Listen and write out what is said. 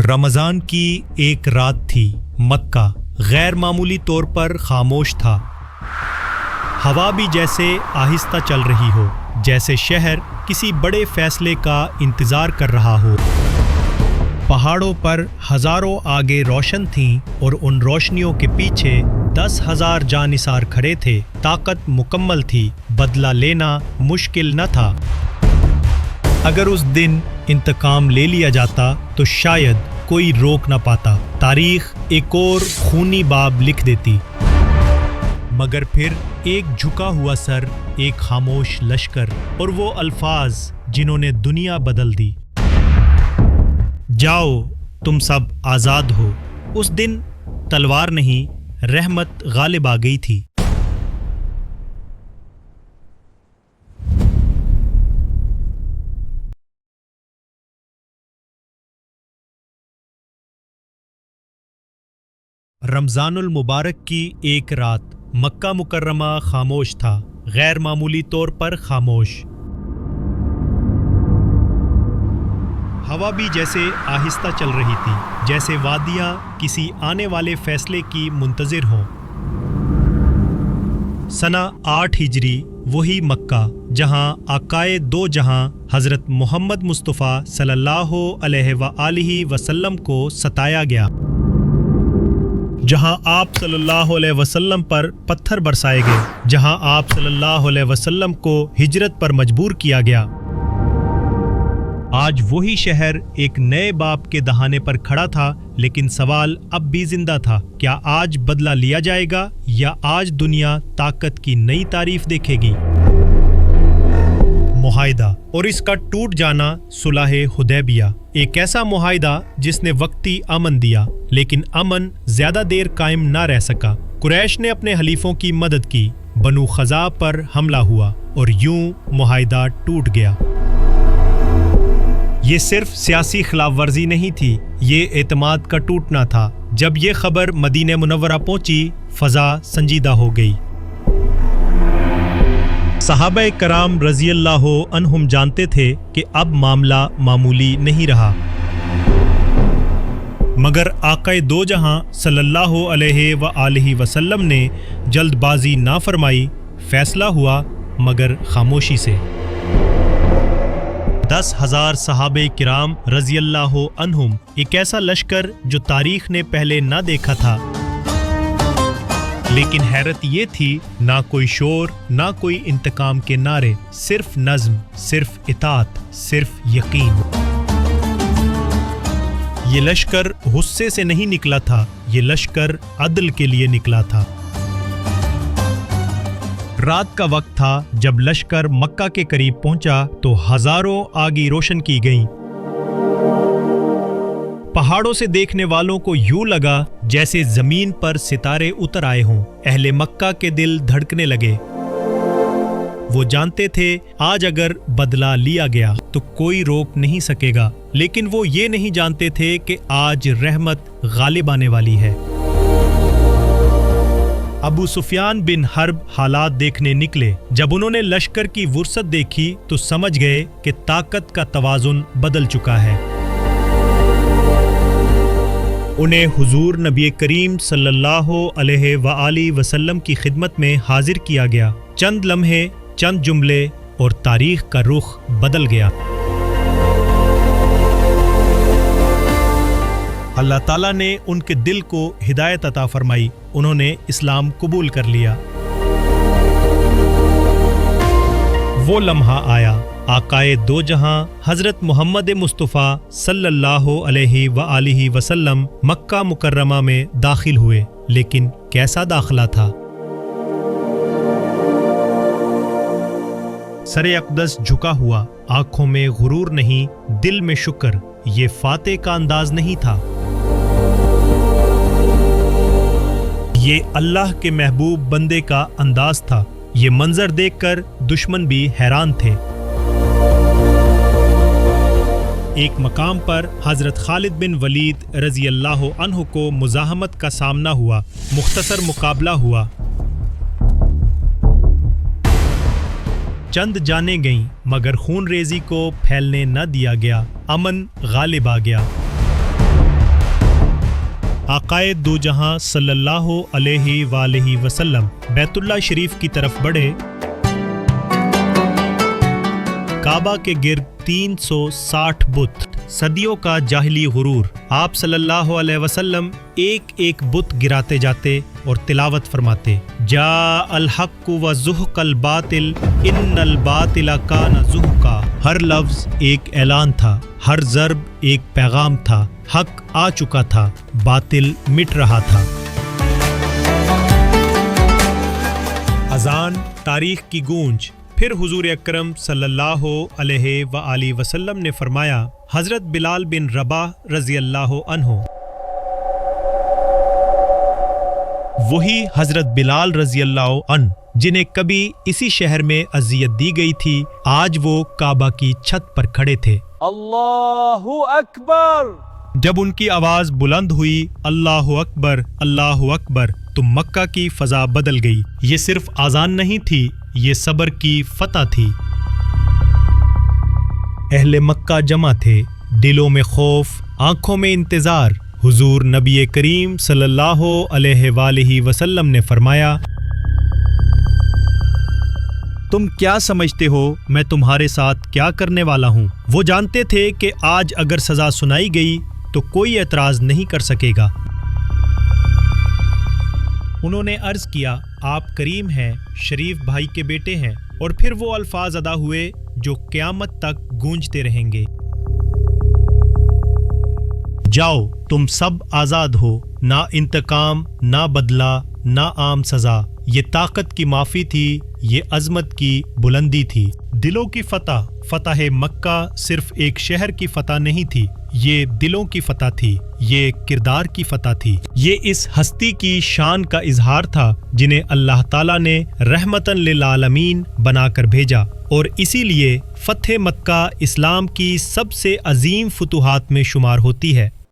رمضان کی ایک رات تھی۔ مکہ غیر معمولی طور پر خاموش تھا۔ ہوا بھی جیسے آہستہ چل رہی ہو، جیسے شہر کسی بڑے فیصلے کا انتظار کر رہا ہو۔ پہاڑوں پر ہزاروں آگے روشن تھیں اور ان روشنیوں کے پیچھے 10,000 جانثار کھڑے تھے۔ طاقت مکمل تھی، بدلہ لینا مشکل نہ تھا۔ اگر اس دن انتقام لے لیا جاتا تو شاید کوئی روک نہ پاتا، تاریخ ایک اور خونی باب لکھ دیتی۔ مگر پھر ایک جھکا ہوا سر، ایک خاموش لشکر، اور وہ الفاظ جنہوں نے دنیا بدل دی۔ جاؤ، تم سب آزاد ہو۔ اس دن تلوار نہیں، رحمت غالب آ گئی تھی۔ رمضان المبارک کی ایک رات، مکہ مکرمہ خاموش تھا، غیر معمولی طور پر خاموش۔ ہوا بھی جیسے آہستہ چل رہی تھی، جیسے وادیاں کسی آنے والے فیصلے کی منتظر ہوں۔ سنہ 8 ہجری، وہی مکہ جہاں آقائے دو جہاں حضرت محمد مصطفیٰ صلی اللہ علیہ وآلہ وسلم کو ستایا گیا، جہاں آپ صلی اللہ علیہ وسلم پر پتھر برسائے گئے، جہاں آپ صلی اللہ علیہ وسلم کو ہجرت پر مجبور کیا گیا۔ آج وہی شہر ایک نئے باب کے دہانے پر کھڑا تھا، لیکن سوال اب بھی زندہ تھا، کیا آج بدلہ لیا جائے گا یا آج دنیا طاقت کی نئی تعریف دیکھے گی؟ معاہدہ اور اس کا ٹوٹ جانا، صلح حدیبیہ، ایک ایسا معاہدہ جس نے وقتی امن دیا، لیکن امن زیادہ دیر قائم نہ رہ سکا۔ قریش نے اپنے حلیفوں کی مدد کی، بنو خزاع پر حملہ ہوا اور یوں معاہدہ ٹوٹ گیا۔ یہ صرف سیاسی خلاف ورزی نہیں تھی، یہ اعتماد کا ٹوٹنا تھا۔ جب یہ خبر مدینہ منورہ پہنچی، فضا سنجیدہ ہو گئی۔ صحابہ کرام رضی اللہ عنہم جانتے تھے کہ اب معاملہ معمولی نہیں رہا، مگر آقائے دو جہاں صلی اللہ علیہ وآلہ وسلم نے جلد بازی نہ فرمائی۔ فیصلہ ہوا، مگر خاموشی سے۔ 10,000 صحابہ کرام رضی اللہ عنہم، ایک ایسا لشکر جو تاریخ نے پہلے نہ دیکھا تھا، لیکن حیرت یہ تھی، نہ کوئی شور، نہ کوئی انتقام کے نعرے، صرف نظم، صرف اطاعت، صرف یقین۔ یہ لشکر غصے سے نہیں نکلا تھا، یہ لشکر عدل کے لیے نکلا تھا۔ رات کا وقت تھا جب لشکر مکہ کے قریب پہنچا تو ہزاروں آگی روشن کی گئیں۔ پہاڑوں سے دیکھنے والوں کو یوں لگا جیسے زمین پر ستارے اتر آئے ہوں۔ اہل مکہ کے دل دھڑکنے لگے۔ وہ جانتے تھے آج اگر بدلہ لیا گیا تو کوئی روک نہیں سکے گا، لیکن وہ یہ نہیں جانتے تھے کہ آج رحمت غالب آنے والی ہے۔ ابو سفیان بن حرب حالات دیکھنے نکلے۔ جب انہوں نے لشکر کی وسعت دیکھی تو سمجھ گئے کہ طاقت کا توازن بدل چکا ہے۔ انہیں حضور نبی کریم صلی اللہ علیہ وآلہ وسلم کی خدمت میں حاضر کیا گیا۔ چند لمحے، چند جملے، اور تاریخ کا رخ بدل گیا۔ اللہ تعالیٰ نے ان کے دل کو ہدایت عطا فرمائی، انہوں نے اسلام قبول کر لیا۔ وہ لمحہ آیا، آقائے دو جہاں حضرت محمد مصطفیٰ صلی اللہ علیہ وآلہ وسلم مکہ مکرمہ میں داخل ہوئے، لیکن کیسا داخلہ تھا؟ سر اقدس جھکا ہوا، آنکھوں میں غرور نہیں، دل میں شکر۔ یہ فاتح کا انداز نہیں تھا، یہ اللہ کے محبوب بندے کا انداز تھا۔ یہ منظر دیکھ کر دشمن بھی حیران تھے۔ ایک مقام پر حضرت خالد بن ولید رضی اللہ عنہ کو مزاحمت کا سامنا ہوا۔ مختصر مقابلہ ہوا، چند جانیں گئیں، مگر خون ریزی کو پھیلنے نہ دیا گیا۔ امن غالب آ گیا۔ آقائے دو جہاں صلی اللہ علیہ وآلہ وسلم بیت اللہ شریف کی طرف بڑھے۔ کعبہ کے گرد 360 بت، صدیوں کا جاہلی غرور۔ آپ صلی اللہ علیہ وسلم ایک ایک بت گراتے جاتے اور تلاوت فرماتے، جاء الحق وزہق الباطل ان الباطل کان زہقا۔ ہر لفظ ایک اعلان تھا، ہر ضرب ایک پیغام تھا، حق آ چکا تھا، باطل مٹ رہا تھا۔ اذان، تاریخ کی گونج۔ پھر حضور اکرم صلی اللہ علیہ وآلہ وسلم نے فرمایا، حضرت بلال بن رباح رضی اللہ عنہ، وہی حضرت بلال رضی اللہ عنہ جنہیں کبھی اسی شہر میں اذیت دی گئی تھی، آج وہ کعبہ کی چھت پر کھڑے تھے۔ اللہ اکبر! جب ان کی آواز بلند ہوئی، اللہ اکبر اللہ اکبر، تو مکہ کی فضا بدل گئی۔ یہ صرف اذان نہیں تھی، یہ صبر کی فتح تھی۔ اہل مکہ جمع تھے، دلوں میں خوف، آنکھوں میں انتظار۔ حضور نبی کریم صلی اللہ علیہ وآلہ وسلم نے فرمایا، تم کیا سمجھتے ہو میں تمہارے ساتھ کیا کرنے والا ہوں؟ وہ جانتے تھے کہ آج اگر سزا سنائی گئی تو کوئی اعتراض نہیں کر سکے گا۔ انہوں نے عرض کیا، آپ کریم ہیں، شریف بھائی کے بیٹے ہیں، اور پھر وہ الفاظ ادا ہوئے جو قیامت تک گونجتے رہیں گے، جاؤ تم سب آزاد ہو، نہ انتقام، نہ بدلہ، نہ عام سزا۔ یہ طاقت کی معافی تھی، یہ عظمت کی بلندی تھی۔ دلوں کی فتح، فتح مکہ صرف ایک شہر کی فتح نہیں تھی، یہ دلوں کی فتح تھی، یہ کردار کی فتح تھی، یہ اس ہستی کی شان کا اظہار تھا جنہیں اللہ تعالیٰ نے رحمتاً للعالمین بنا کر بھیجا، اور اسی لیے فتح مکہ اسلام کی سب سے عظیم فتوحات میں شمار ہوتی ہے۔